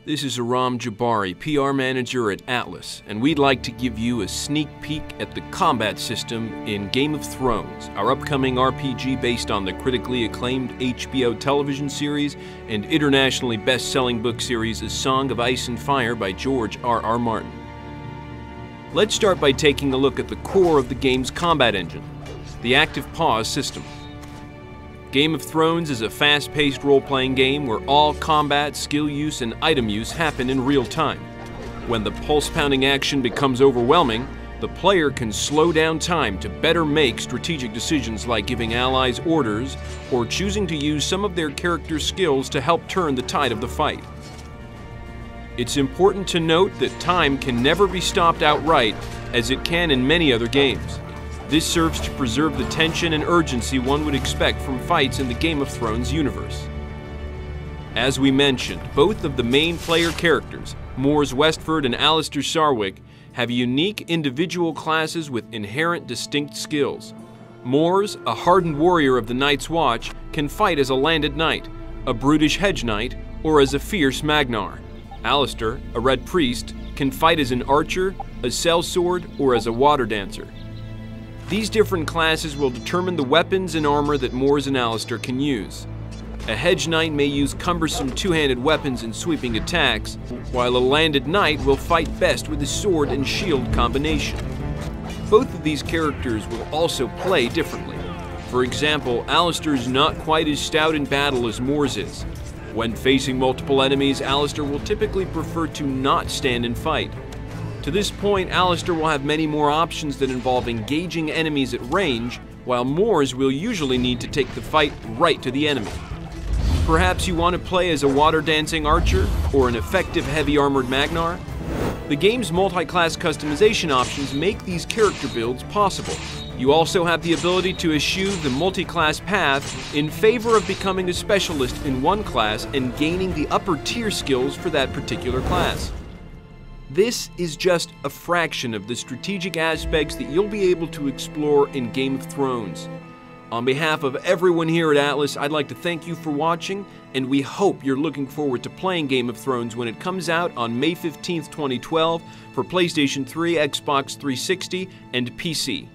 This is Aram Jabari, PR manager at Atlas, and we'd like to give you a sneak peek at the combat system in Game of Thrones, our upcoming RPG based on the critically acclaimed HBO television series and internationally best-selling book series A Song of Ice and Fire by George R.R. Martin. Let's start by taking a look at the core of the game's combat engine, the Active Pause system. Game of Thrones is a fast-paced role-playing game where all combat, skill use, and item use happen in real time. When the pulse-pounding action becomes overwhelming, the player can slow down time to better make strategic decisions like giving allies orders or choosing to use some of their character's skills to help turn the tide of the fight. It's important to note that time can never be stopped outright, as it can in many other games. This serves to preserve the tension and urgency one would expect from fights in the Game of Thrones universe. As we mentioned, both of the main player characters, Mors Westford and Alliser Sarwyck, have unique individual classes with inherent distinct skills. Mors, a hardened warrior of the Night's Watch, can fight as a landed knight, a brutish hedge knight, or as a fierce Magnar. Alliser, a red priest, can fight as an archer, a sellsword, or as a water dancer. These different classes will determine the weapons and armor that Mors and Alliser can use. A hedge knight may use cumbersome two-handed weapons and sweeping attacks, while a landed knight will fight best with a sword and shield combination. Both of these characters will also play differently. For example, Alliser is not quite as stout in battle as Mors is. When facing multiple enemies, Alliser will typically prefer to not stand and fight. To this point, Alliser will have many more options that involve engaging enemies at range, while Mors will usually need to take the fight right to the enemy. Perhaps you want to play as a water-dancing archer or an effective heavy-armored Magnar? The game's multi-class customization options make these character builds possible. You also have the ability to eschew the multi-class path in favor of becoming a specialist in one class and gaining the upper-tier skills for that particular class. This is just a fraction of the strategic aspects that you'll be able to explore in Game of Thrones. On behalf of everyone here at Atlas, I'd like to thank you for watching, and we hope you're looking forward to playing Game of Thrones when it comes out on May 15th, 2012 for PlayStation 3, Xbox 360, and PC.